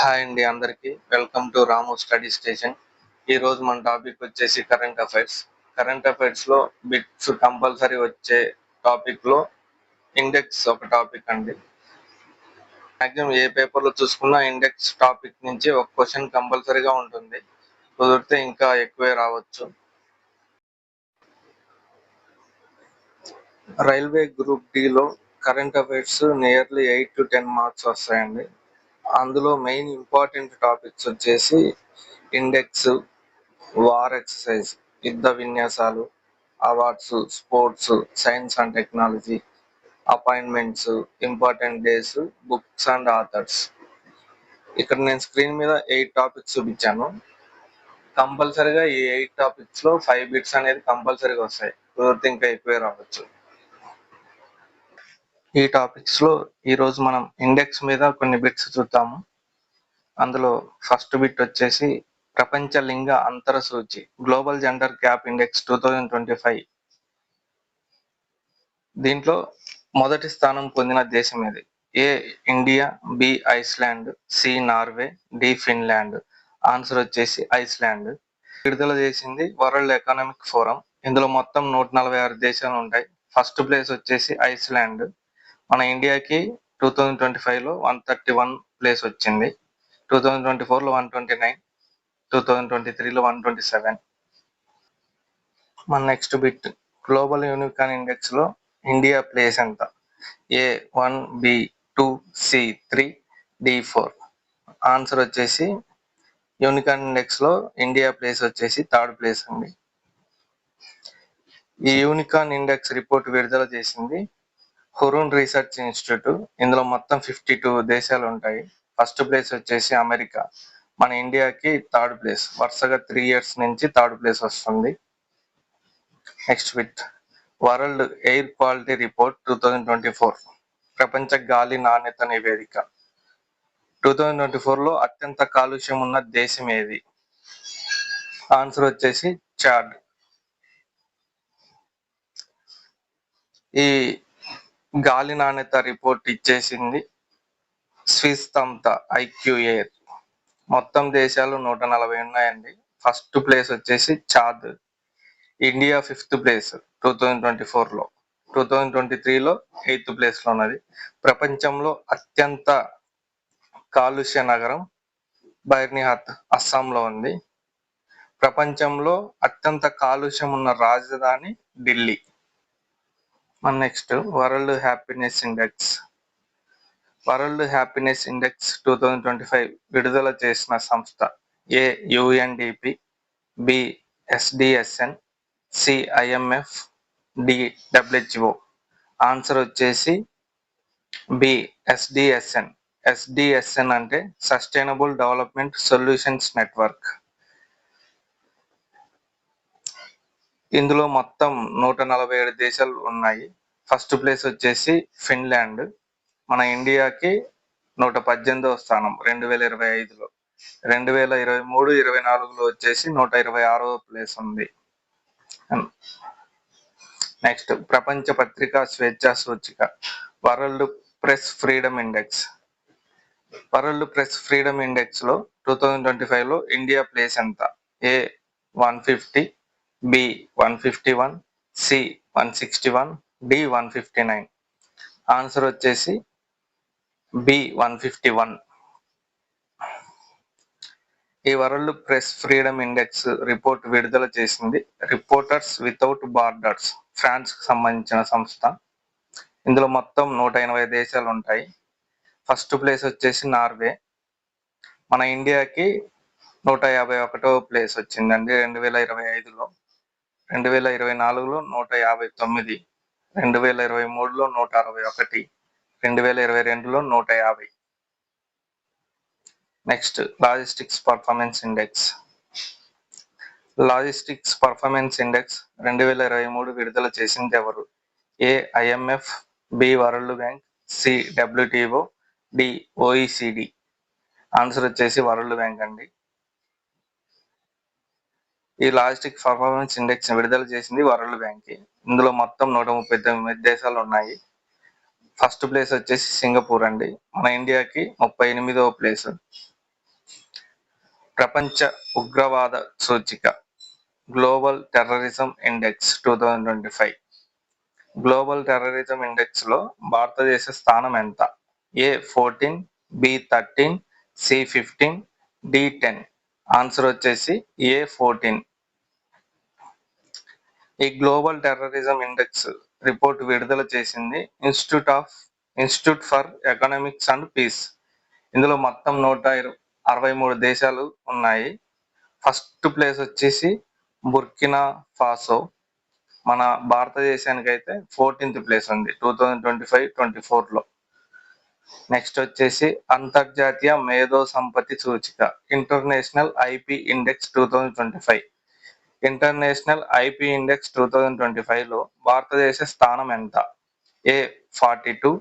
Hi అండి అందరికి welcome to Ramu study station. ఈ రోజు మన టాపిక్ వచ్చేసి కరెంట్ అఫైర్స్. కరెంట్ అఫైర్స్ లో బిట్స్ కంపల్సరీ వచ్చే టాపిక్ లో ఇండెక్స్ ఒక టాపిక్ అండి. మాక్సిమం ఏ పేపర్ లో చూసుకున్నా ఇండెక్స్ టాపిక్ నుంచి ఒక క్వశ్చన్ కంపల్సరీగా ఉంటుంది. కుదిరితే ఇంకా ఎక్కువే రావచ్చు. రైల్వే గ్రూప్ డి లో current affairs nearly 8 to 10 marks వస్తాయండి. అందులో మెయిన్ ఇంపార్టెంట్ టాపిక్స్ వచ్చేసి ఇండెక్స్, వార్ ఎక్సర్సైజ్, యుద్ధ విన్యాసాలు, awards, sports, science and technology, appointments, important days, books and authors. ఇక్కడ నేను స్క్రీన్ మీద 8 టాపిక్స్ చూపించాను. కంపల్సరీగా ఈ 8 టాపిక్స్ లో 5 బిట్స్ అనేది కంపల్సరీగా వస్తాయి. కుదిరితే ఇంకా ఎక్కువే రావచ్చు. ఈ టాపిక్స్ లో ఈ రోజు మనం ఇండెక్స్ మీద కొన్ని బిట్స్ చూద్దాము. అందులో ఫస్ట్ బిట్ వచ్చేసి ప్రపంచ లింగ అంతర సూచి గ్లోబల్ జెండర్ గ్యాప్ ఇండెక్స్ 2025. దీంట్లో మొదటి స్థానం పొందిన దేశం ఏది? A India, B Iceland, C Norway, D Finland. Answer వచ్చేసి ఐస్లాండ్. విడుదల చేసింది వరల్డ్ ఎకనామిక్ ఫోరం. ఇందులో మొత్తం 146 దేశాలు ఉంటాయి. ఫస్ట్ ప్లేస్ వచ్చేసి ఐస్లాండ్. మన ఇండియాకి 2025లో 131 ప్లేస్ వచ్చింది. 2024లో 129, 2023లో 127. మన next bit global unicorn index లో ఇండియా ప్లేస్ ఎంత? ఏ 1, బి 2, సి 3, డి 4. ఆన్సర్ వచ్చేసి యూనికాన్ ఇండెక్స్ లో ఇండియా ప్లేస్ వచ్చేసి థర్డ్ ప్లేస్ అండి. ఈ యూనికాన్ ఇండెక్స్ రిపోర్ట్ విడుదల చేసింది హురూన్ రీసెర్చ్ ఇన్స్టిట్యూట్. ఇందులో మొత్తం 52 దేశాలు ఉంటాయి. ఫస్ట్ ప్లేస్ వచ్చేసి అమెరికా. మన ఇండియాకి థర్డ్ ప్లేస్. వరుసగా 3 years నుంచి థర్డ్ ప్లేస్ వస్తుంది. Next bit world air quality report 2024 ప్రపంచ గాలి నాణ్యత నివేదిక 2024లో అత్యంత కాలుష్యం ఉన్న దేశం ఏది? ఆన్సర్ వచ్చేసి చాడ్. ఈ గాలి నాణ్యత రిపోర్ట్ ఇచ్చేసింది స్విస్ సంస్థ ఐక్యూఏర్. మొత్తం దేశాలు 140 ఉన్నాయండి. ఫస్ట్ ప్లేస్ వచ్చేసి చాద్. ఇండియా 5th ప్లేస్ 2024లో. 2023లో 8th ప్లేస్ లో ఉన్నది. ప్రపంచంలో అత్యంత కాలుష్య నగరం బైర్నిహాత్, అస్సాంలో ఉంది. ప్రపంచంలో అత్యంత కాలుష్యం ఉన్న రాజధాని ఢిల్లీ. మన next world happiness index. World happiness index 2025 విడుదల చేసిన సంస్థ A UNDP, B SDSN, C IMF, D WHO. Answer వచ్చేసి బి ఎస్డిఎస్ఎన్. ఎస్డిఎస్ఎన్ అంటే సస్టైనబుల్ డెవలప్మెంట్ సొల్యూషన్స్ నెట్వర్క్. ఇందులో మొత్తం 147 దేశాలు ఉన్నాయి. ఫస్ట్ ప్లేస్ వచ్చేసి ఫిన్లాండ్. మన ఇండియాకి 118వ స్థానం 2025లో. 2023-24లో వచ్చేసి 126వ ప్లేస్ ఉంది. నెక్స్ట్ ప్రపంచ పత్రికా స్వేచ్ఛ సూచిక world press freedom index. World press freedom index లో 2025లో ఇండియా ప్లేస్ ఎంత? ఏ 150, బి 151, సి 161, డి 159. ఆన్సర్ వచ్చేసి బి 151. ఈ world press freedom index report విడుదల చేసింది రిపోర్టర్స్ వితౌట్ బార్డర్స్, ఫ్రాన్స్ కు సంబంధించిన సంస్థ. ఇందులో మొత్తం 180 దేశాలు ఉంటాయి. ఫస్ట్ ప్లేస్ వచ్చేసి నార్వే. మన ఇండియాకి 151వ ప్లేస్ వచ్చిందండి 2025లో. 2024లో 159, 2023లో 161, 2022లో 150. Next logistics performance index. Logistics performance index 2023 విడుదల చేసింది ఎవరు? A IMF, B World Bank, C WTO, D OECD. Answer వచ్చేసి వరల్డ్ బ్యాంక్ అండి. ఈ లాజిస్టిక్స్ పర్ఫార్మెన్స్ ఇండెక్స్ విడుదల చేసింది వరల్డ్ బ్యాంక్. ఇందులో మొత్తం 139 దేశాలు ఉన్నాయి. ఫస్ట్ ప్లేస్ వచ్చేసి సింగపూర్ అండి. మన ఇండియాకి 38వ ప్లేస్. ప్రపంచ ఉగ్రవాద సూచిక global terrorism index 2025. Global terrorism index లో భారతదేశ స్థానం ఎంత? A14, B13, C15, D10. Answer వచ్చేసి A14. ఈ గ్లోబల్ టెర్రరిజం ఇండెక్స్ రిపోర్ట్ విడుదల చేసింది Institute for Economics and Peace. ఇందులో మొత్తం 163 దేశాలు ఉన్నాయి. ఫస్ట్ ప్లేస్ వచ్చేసి బుర్కినా ఫాసో. మన భారతదేశానికి అయితే 14th ప్లేస్ ఉంది 2025-24లో. నెక్స్ట్ వచ్చేసి అంతర్జాతీయ మేధో సంపత్తి సూచిక international IP index 2025. International IP index 2025లో భారతదేశ స్థానం ఎంత? A42,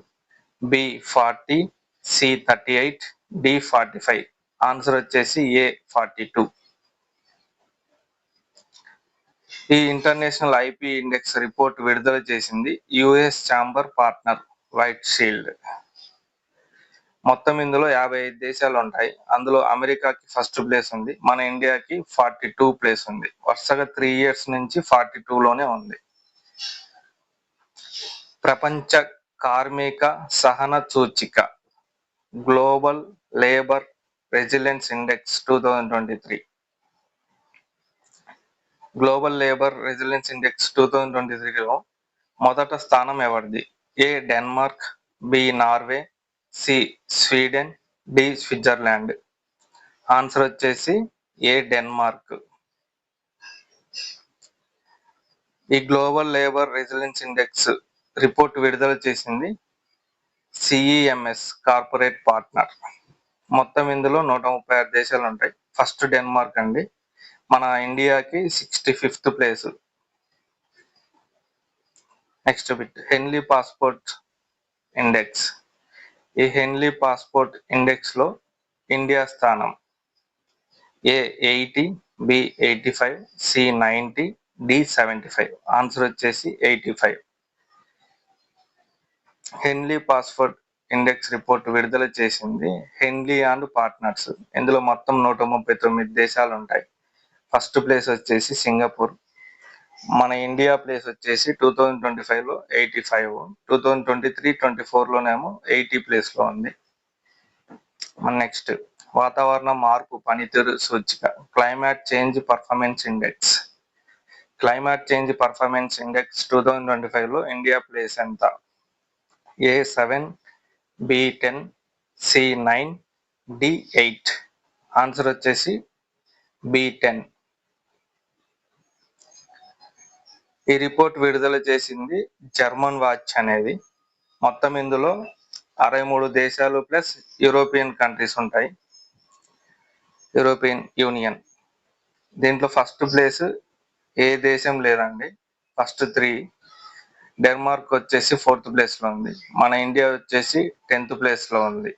B40, C38, D45. Answer వచ్చేసి A42. ఈ ఇంటర్నేషనల్ ఐపీ ఇండెక్స్ రిపోర్ట్ విడుదల చేసింది US chamber partner white shield. మొత్తం ఇందులో 55 దేశాలు ఉంటాయి. అందులో అమెరికాకి ఫస్ట్ ప్లేస్ ఉంది, మన ఇండియాకి 42 ప్లేస్ ఉంది. వరుసగా 3 years నుంచి 42లోనే ఉంది. ప్రపంచ కార్మిక సహన సూచిక global labour resilience index 2023. Global labour resilience index 2023లో మొదట స్థానం ఎవరిది? A Denmark, B Norway, C Sweden, D Switzerland. Answer వచ్చేసి ఏ డెన్మార్క్. ఈ global labour resilience index report విడుదల చేసింది సిఈఎంఎస్ కార్పొరేట్ పార్ట్నర్. మొత్తం ఇందులో 136 దేశాలు ఉంటాయి. ఫస్ట్ డెన్మార్క్ అండి, మన ఇండియాకి 65th place. Next bit హెన్లీ passport index. ఈ హెన్లీ పాస్పోర్ట్ ఇండెక్స్ లో ఇండియా స్థానం A80, B85, C90, D75. Answer వచ్చేసి 85. హెన్లీ పాస్పోర్ట్ ఇండెక్స్ రిపోర్ట్ విడుదల చేసింది హెన్లీ అండ్ పార్ట్నర్స్. ఇందులో మొత్తం 139 దేశాలు ఉంటాయి. ఫస్ట్ ప్లేస్ వచ్చేసి సింగపూర్. మన ఇండియా ప్లేస్ వచ్చేసి 2025లో 85, 2023-24లోనేమో 80 ప్లేస్లో ఉంది. నెక్స్ట్ వాతావరణ మార్పు పనితీరు సూచిక climate change performance index. Climate change performance index 2025లో ఇండియా ప్లేస్ ఎంత? A7, B10, C9, D8. Answer వచ్చేసి B10. ఈ రిపోర్ట్ విడుదల చేసింది జర్మన్ వాచ్ అనేది. మొత్తం ఇందులో 63 దేశాలు ప్లస్ యూరోపియన్ కంట్రీస్ ఉంటాయి, యూరోపియన్ యూనియన్. దీంట్లో ఫస్ట్ ప్లేస్ ఏ దేశం లేదండి, ఫస్ట్ 3. డెన్మార్క్ వచ్చేసి 4th ప్లేస్లో ఉంది, మన ఇండియా వచ్చేసి 10th ప్లేస్లో ఉంది.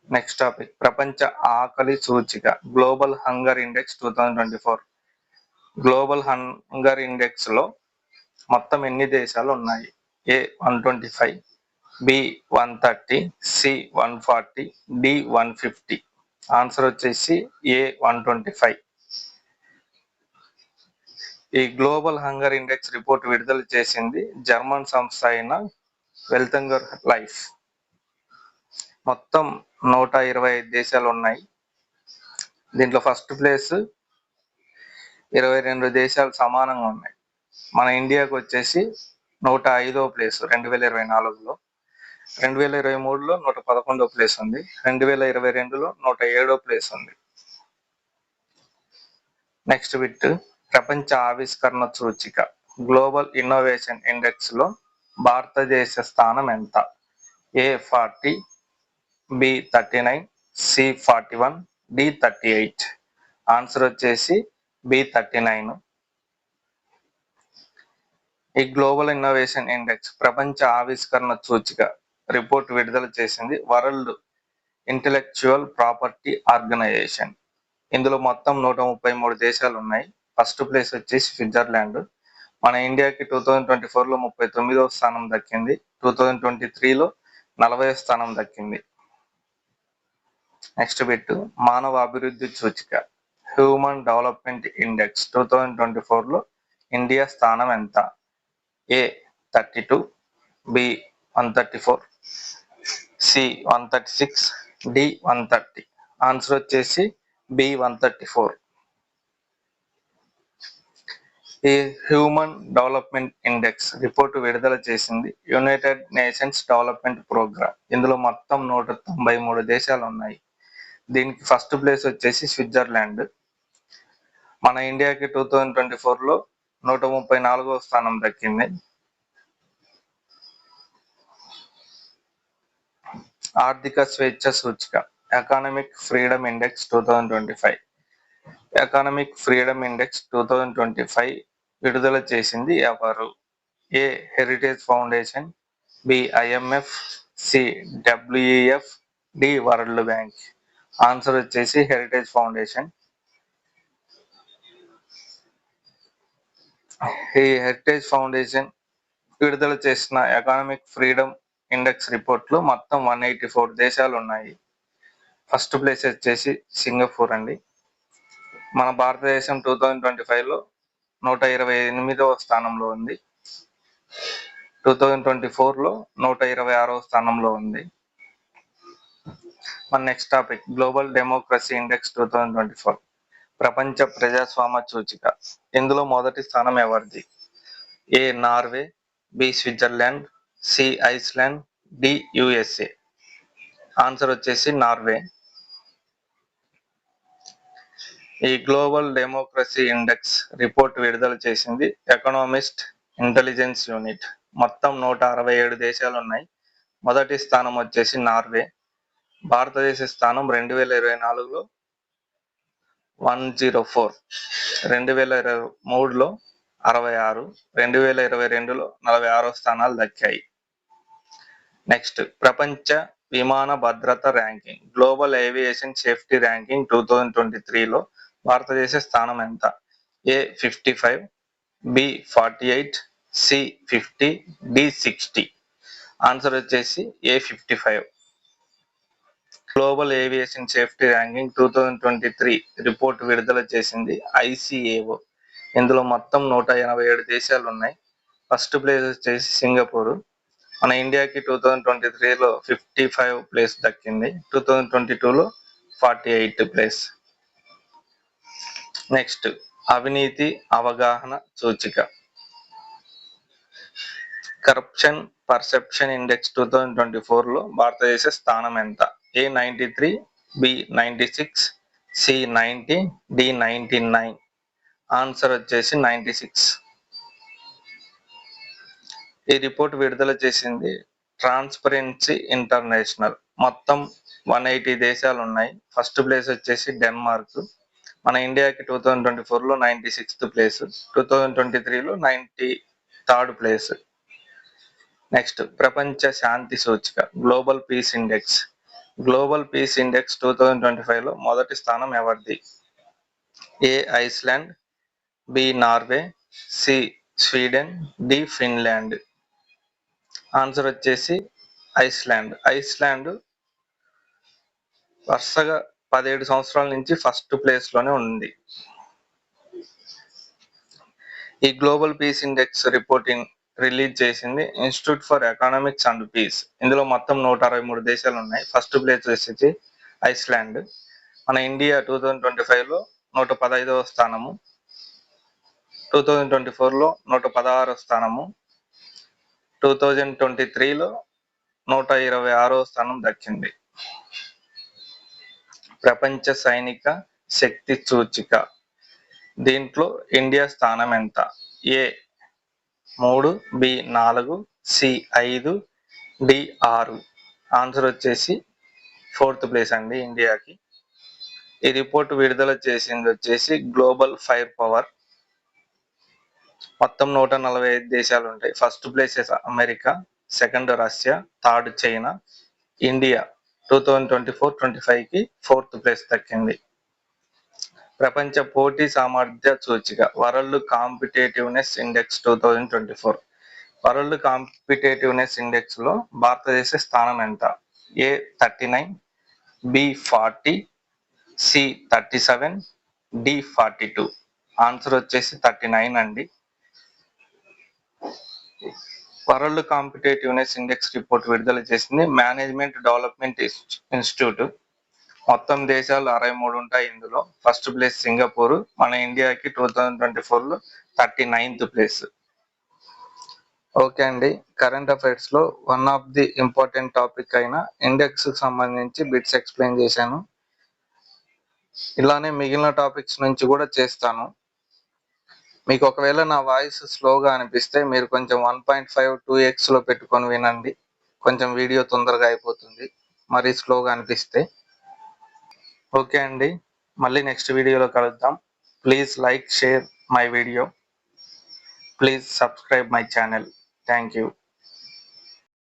నెక్స్ట్ టాపిక్ ప్రపంచ ఆకలి సూచిక global hunger index 2024. Global hunger index లో మొత్తం ఎన్ని దేశాలు ఉన్నాయి? A125, B130, C140, D150. Answer వచ్చేసి A125. ఈ గ్లోబల్ హంగర్ ఇండెక్స్ రిపోర్ట్ విడుదల చేసింది జర్మన్ సంస్థ అయిన వెల్తంగర్ లైఫ్. మొత్తం 125 దేశాలు ఉన్నాయి. దీంట్లో ఫస్ట్ ప్లేస్ 22 దేశాలు సమానంగా ఉన్నాయి. మన ఇండియాకి వచ్చేసి 105వ ప్లేస్ 2024లో. 2023లో 111వ ప్లేస్ ఉంది. 2022లో 107వ ప్లేస్ ఉంది. నెక్స్ట్ బిట్ ప్రపంచ ఆవిష్కరణ సూచిక గ్లోబల్ ఇన్నోవేషన్ ఇండెక్స్ లో భారతదేశ స్థానం ఎంత? A40, B39, C41, D38. Answer వచ్చేసి B39. ఈ గ్లోబల్ ఇన్నోవేషన్ ఇండెక్స్ ప్రపంచ ఆవిష్కరణ సూచిక రిపోర్ట్ విడుదల చేసింది వరల్డ్ ఇంటెలెక్చువల్ ప్రాపర్టీ ఆర్గనైజేషన్. ఇందులో మొత్తం 133 దేశాలు ఉన్నాయి. ఫస్ట్ ప్లేస్ వచ్చేసి స్విట్జర్లాండ్. మన ఇండియాకి 2024లో 39వ స్థానం దక్కింది, 2023లో 40వ స్థానం దక్కింది. నెక్స్ట్ బిట్ మానవ అభివృద్ధి సూచిక హ్యూమన్ డెవలప్మెంట్ ఇండెక్స్ 2024లో ఇండియా స్థానం ఎంత? ఏ 32, బి 134, సి 136, డి 130. ఆన్సర్ వచ్చేసి బి 134. ఈ హ్యూమన్ డెవలప్మెంట్ ఇండెక్స్ రిపోర్టు విడుదల చేసింది యునైటెడ్ నేషన్స్ డెవలప్మెంట్ ప్రోగ్రామ్. ఇందులో మొత్తం 193 దేశాలు ఉన్నాయి. దీనికి ఫస్ట్ ప్లేస్ వచ్చేసి స్విట్జర్లాండ్. మన ఇండియాకి 2024లో 134వ స్థానం దక్కింది. ఆర్థిక స్వేచ్ఛ సూచిక economic freedom index 2025. Economic freedom index 2025 విడుదల చేసింది ఎవరు? A Heritage Foundation, B IMF, C WEF, D World Bank. Answer వచ్చేసి హెరిటేజ్ ఫౌండేషన్. ఈ హెరిటేజ్ ఫౌండేషన్ విడుదల చేసిన ఎకనామిక్ ఫ్రీడమ్ ఇండెక్స్ రిపోర్ట్లో మొత్తం 184 దేశాలు ఉన్నాయి. ఫస్ట్ ప్లేస్ వచ్చేసి సింగపూర్ అండి. మన భారతదేశం 2025లో 128వ స్థానంలో ఉంది. 2024లో 126వ స్థానంలో ఉంది. మన next topic global democracy index 2024 ప్రపంచ ప్రజాస్వామ్య సూచిక. ఇందులో మొదటి స్థానం ఎవరిది? A Norway, B Switzerland, C Iceland, D USA. Answer వచ్చేసి నార్వే. ఈ గ్లోబల్ డెమోక్రసీ ఇండెక్స్ రిపోర్ట్ విడుదల చేసింది ఎకనామిస్ట్ ఇంటెలిజెన్స్ యూనిట్. మొత్తం 167 దేశాలు ఉన్నాయి. మొదటి స్థానం వచ్చేసి నార్వే. భారతదేశ స్థానం 2024లో 104, 2023లో 66, 2022లో 46 స్థానాలు దక్కాయి. నెక్స్ట్ ప్రపంచ విమాన భద్రత ranking global aviation safety ranking 2023లో భారతదేశ స్థానం ఎంత? A 55, B 48, C 50, D 60. Answer వచ్చేసి A 55. Global aviation safety ranking 2023 report విడుదల చేసింది ఐసిఏఓ. ఇందులో మొత్తం 187 దేశాలు ఉన్నాయి. ఫస్ట్ ప్లేస్ వచ్చేసి సింగపూర్. మన ఇండియాకి 2023లో 55 ప్లేస్ దక్కింది. 2022లో 48 ప్లేస్. నెక్స్ట్ అవినీతి అవగాహన సూచిక కరప్షన్ పర్సెప్షన్ ఇండెక్స్ 2024లో భారతదేశ స్థానం ఎంత? ఏ 93, బి 96, సి 90, డి 99. ఆన్సర్ వచ్చేసి 96. ఈ రిపోర్ట్ విడుదల చేసింది ట్రాన్స్పరెన్సీ ఇంటర్నేషనల్. మొత్తం 180 దేశాలు ఉన్నాయి. ఫస్ట్ ప్లేస్ వచ్చేసి డెన్మార్క్. మన ఇండియాకి 2024లో 96th ప్లేస్, 2023లో 93rd ప్లేస్. నెక్స్ట్ ప్రపంచ శాంతి సూచిక global peace index. Global peace index 2025లో మొదటి స్థానం ఎవరిది? A Iceland, B Norway, C Sweden, D Finland. Answer వచ్చేసి ఐస్లాండ్. ఐస్లాండ్ వరుసగా 17 సంవత్సరాల నుంచి ఫస్ట్ ప్లేస్ లోనే ఉంది. ఈ global peace index reporting release చేసింది Institute for Economics and Peace. ఇందులో మొత్తం 163 దేశాలు ఉన్నాయి. ఫస్ట్ ప్లేస్ వచ్చేసి ఐస్లాండ్. మన ఇండియా 2025లో 115వ స్థానము, 2024లో 116వ స్థానము, 2023లో 126వ స్థానం దక్కింది. ప్రపంచ సైనిక శక్తి సూచిక దీంట్లో ఇండియా స్థానం ఎంత? ఏ 3, బి 4, సి 5, డి 6. ఆన్సర్ వచ్చేసి 4th ప్లేస్ అండి ఇండియాకి. ఈ రిపోర్ట్ విడుదల చేసింది వచ్చేసి గ్లోబల్ ఫైర్ పవర్. మొత్తం 145 దేశాలు ఉంటాయి. First place America, second Russia, third China. India 2024-25కి 4th ప్లేస్ దక్కింది. ప్రపంచ పోటీ సామర్థ్య సూచిక world competitiveness index 2024. World competitiveness index లో భారతదేశ స్థానం ఎంత? A 39, B 40, C 37, D 42. Answer వచ్చేసి 39 అండి. వరల్డ్ కాంపిటేటివ్నెస్ ఇండెక్స్ రిపోర్ట్ విడుదల చేసింది మేనేజ్మెంట్ డెవలప్మెంట్ ఇన్స్టిట్యూట్. మొత్తం దేశాలు 63 ఉంటాయి ఇందులో. ఫస్ట్ ప్లేస్ సింగపూర్, మన ఇండియాకి 2024లో 39th ప్లేస్. ఓకే అండి, కరెంట్ అఫైర్స్ లో one of the important topic అయిన ఇండెక్స్ సంబంధించి బిట్స్ ఎక్స్ప్లెయిన్ చేశాను. ఇలానే మిగిలిన టాపిక్స్ నుంచి కూడా చేస్తాను. మీకు ఒకవేళ నా వాయిస్ స్లోగా అనిపిస్తే మీరు కొంచెం 1.5 2x లో పెట్టుకొని వినండి. కొంచెం వీడియో తొందరగా అయిపోతుంది మరి స్లోగా అనిపిస్తే. ఓకే అండి, మళ్ళీ నెక్స్ట్ వీడియోలో కలుద్దాం. Please like, share my video. Please subscribe my channel. Thank you.